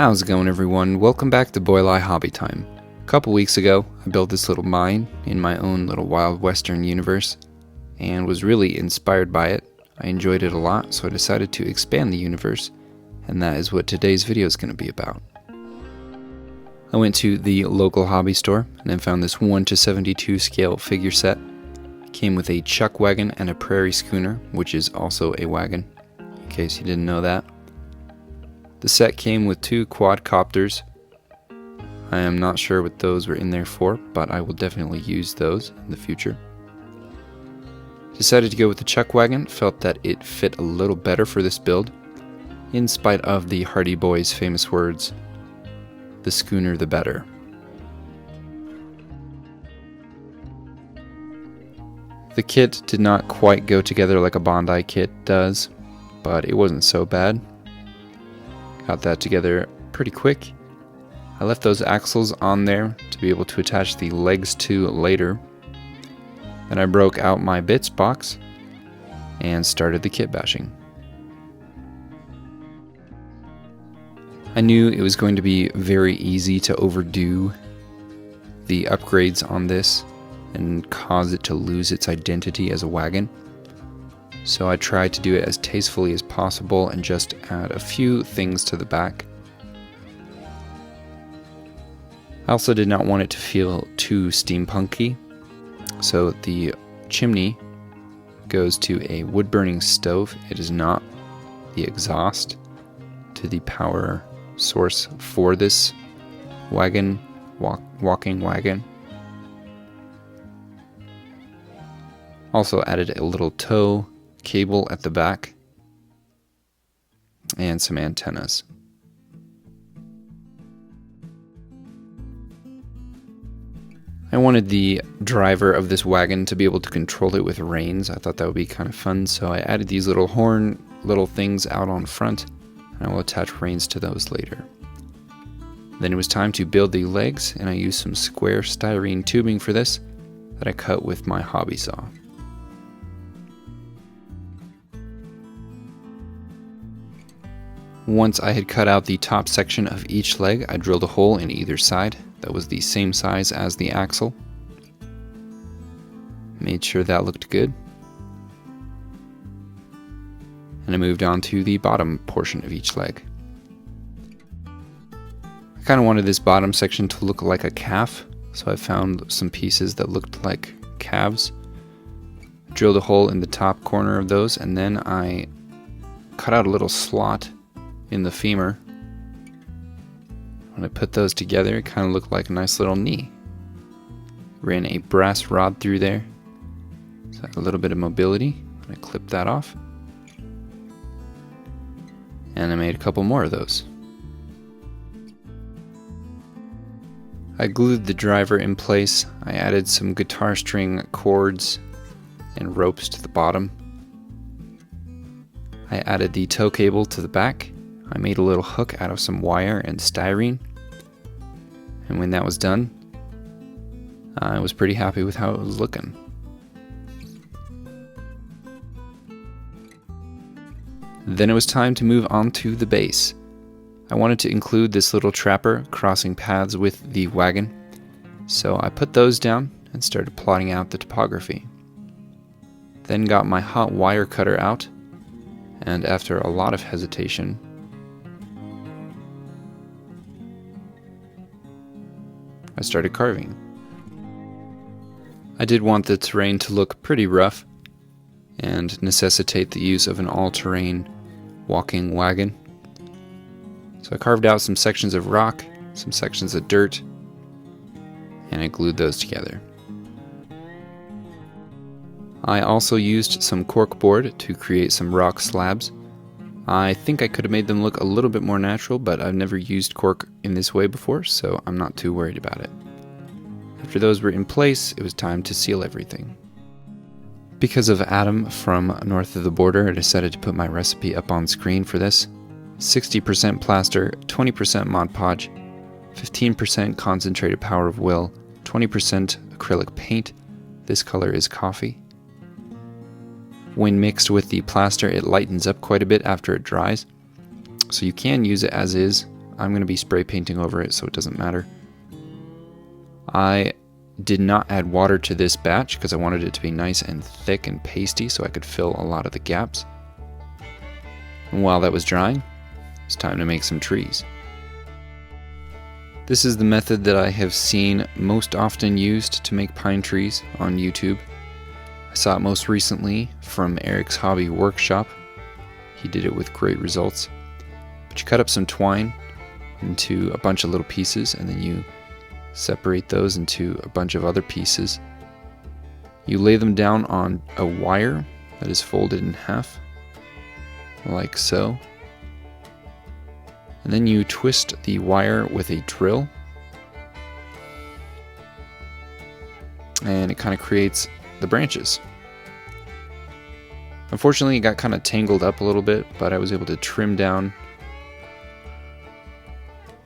How's it going, everyone? Welcome back to Boylai Hobby Time. A couple weeks ago, I built this little mine in my own little Wild Western universe and was really inspired by it. I enjoyed it a lot, so I decided to expand the universe, and that is what today's video is going to be about. I went to the local hobby store and then found this 1:72 scale figure set. It came with a chuck wagon and a prairie schooner, which is also a wagon, in case you didn't know that. The set came with 2 quadcopters. I am not sure what those were in there for, but I will definitely use those in the future. Decided to go with the chuck wagon, felt that it fit a little better for this build, in spite of the Hardy Boys' famous words, "The schooner the better." The kit did not quite go together like a Bondi kit does, but it wasn't so bad. Got that together pretty quick. I left those axles on there to be able to attach the legs to later. Then I broke out my bits box and started the kit bashing. I knew it was going to be very easy to overdo the upgrades on this and cause it to lose its identity as a wagon. So I tried to do it as tastefully as possible and just add a few things to the back. I also did not want it to feel too steampunky, so the chimney goes to a wood-burning stove. It is not the exhaust to the power source for this wagon, walking wagon. Also added a little tow cable at the back and some antennas. I wanted the driver of this wagon to be able to control it with reins. I thought that would be kind of fun, so I added these little horn things out on front, and I will attach reins to those later. Then it was time to build the legs, and I used some square styrene tubing for this that I cut with my hobby saw. Once I had cut out the top section of each leg, I drilled a hole in either side that was the same size as the axle. Made sure that looked good. And I moved on to the bottom portion of each leg. I kind of wanted this bottom section to look like a calf, so I found some pieces that looked like calves. Drilled a hole in the top corner of those, and then I cut out a little slot in the femur. When I put those together, it kind of looked like a nice little knee. Ran a brass rod through there, so I had a little bit of mobility. I clipped that off, and I made a couple more of those. I glued the driver in place. I added some guitar string cords and ropes to the bottom. I added the tow cable to the back. I made a little hook out of some wire and styrene, and when that was done, I was pretty happy with how it was looking. Then it was time to move on to the base. I wanted to include this little trapper crossing paths with the wagon, so I put those down and started plotting out the topography. Then got my hot wire cutter out, and after a lot of hesitation, I started carving. I did want the terrain to look pretty rough and necessitate the use of an all-terrain walking wagon. So I carved out some sections of rock, some sections of dirt, and I glued those together. I also used some corkboard to create some rock slabs. I think I could have made them look a little bit more natural, but I've never used cork in this way before, so I'm not too worried about it. After those were in place, it was time to seal everything. Because of Adam from north of the border, I decided to put my recipe up on screen for this. 60% plaster, 20% Mod Podge, 15% concentrated power of will, 20% acrylic paint. This color is coffee. When mixed with the plaster, it lightens up quite a bit after it dries, so you can use it as is. I'm going to be spray painting over it, so it doesn't matter. I did not add water to this batch because I wanted it to be nice and thick and pasty so I could fill a lot of the gaps. And while that was drying, it's time to make some trees. This is the method that I have seen most often used to make pine trees on YouTube. I saw it most recently from Eric's Hobby Workshop. He did it with great results. But you cut up some twine into a bunch of little pieces, and then you separate those into a bunch of other pieces. You lay them down on a wire that is folded in half, like so. And then you twist the wire with a drill, and it kind of creates the branches. Unfortunately, it got kind of tangled up a little bit, but I was able to trim down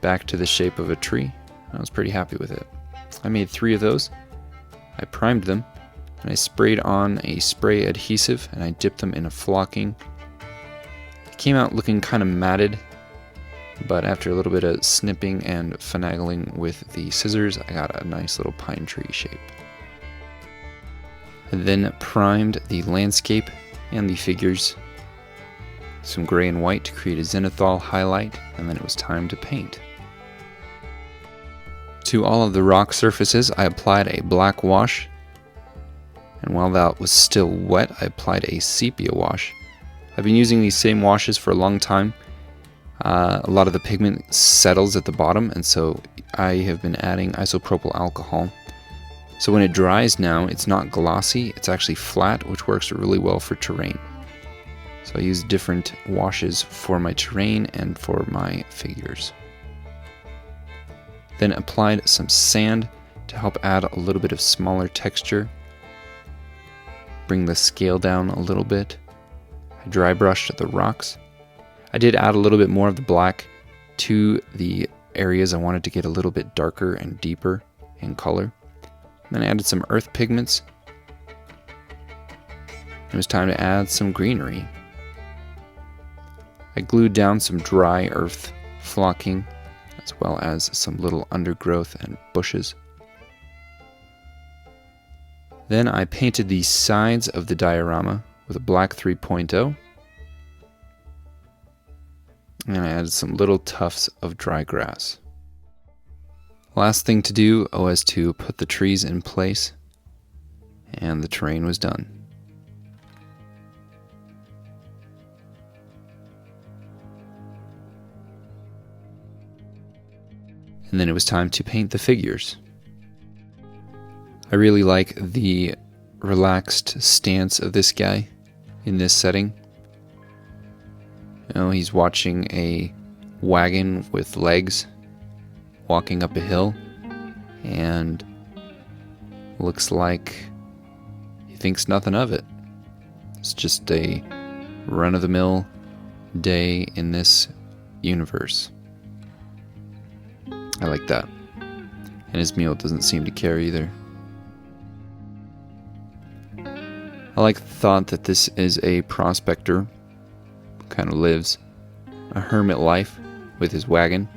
back to the shape of a tree. I was pretty happy with it. I made 3 of those. I primed them, and I sprayed on a spray adhesive, and I dipped them in a flocking. It came out looking kind of matted, but after a little bit of snipping and finagling with the scissors, I got a nice little pine tree shape. I then primed the landscape and the figures, some gray and white to create a zenithal highlight, and then it was time to paint. To all of the rock surfaces, I applied a black wash, and while that was still wet, I applied a sepia wash. I've been using these same washes for a long time. A lot of the pigment settles at the bottom, and so I have been adding isopropyl alcohol. So when it dries now, it's not glossy, it's actually flat, which works really well for terrain. So I use different washes for my terrain and for my figures. Then applied some sand to help add a little bit of smaller texture. Bring the scale down a little bit. I dry brushed the rocks. I did add a little bit more of the black to the areas I wanted to get a little bit darker and deeper in color. Then I added some earth pigments. It was time to add some greenery. I glued down some dry earth flocking, as well as some little undergrowth and bushes. Then I painted the sides of the diorama with a black 3.0, and I added some little tufts of dry grass. Last thing to do was to put the trees in place, and the terrain was done. And then it was time to paint the figures. I really like the relaxed stance of this guy in this setting. You know, he's watching a wagon with legs walking up a hill, and looks like he thinks nothing of it. It's just a run-of-the-mill day in this universe. I like that. And his meal doesn't seem to care either. I like the thought that this is a prospector, kind of lives a hermit life with his wagon,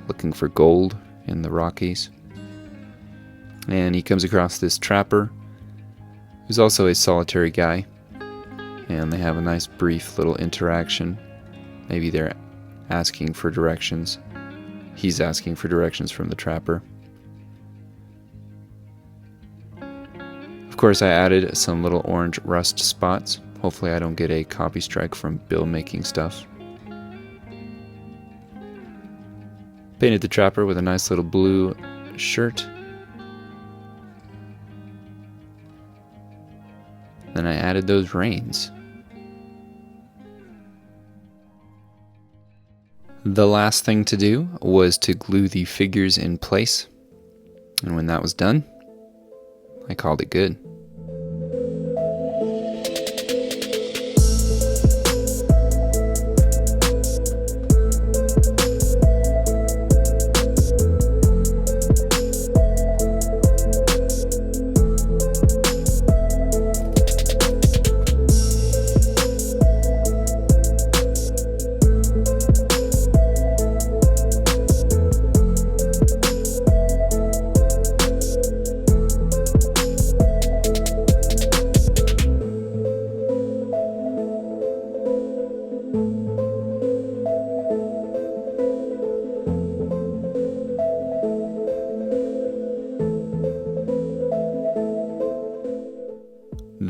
looking for gold in the Rockies. And he comes across this trapper, who's also a solitary guy, and they have a nice brief little interaction. Maybe they're asking for directions. He's asking for directions from the trapper. Of course, I added some little orange rust spots. Hopefully I don't get a copy strike from Bill making stuff. Painted the trapper with a nice little blue shirt. Then I added those reins. The last thing to do was to glue the figures in place. And when that was done, I called it good.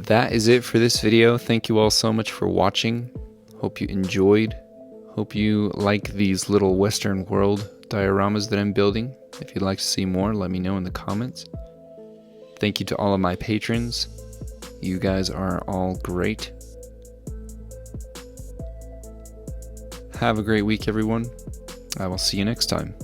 that is it for this video. Thank you all so much for watching. Hope you enjoyed. Hope you like these little Western world dioramas that I'm building. If you'd like to see more, let me know in the comments. Thank you to all of my patrons. You guys are all great. Have a great week, everyone. I will see you next time.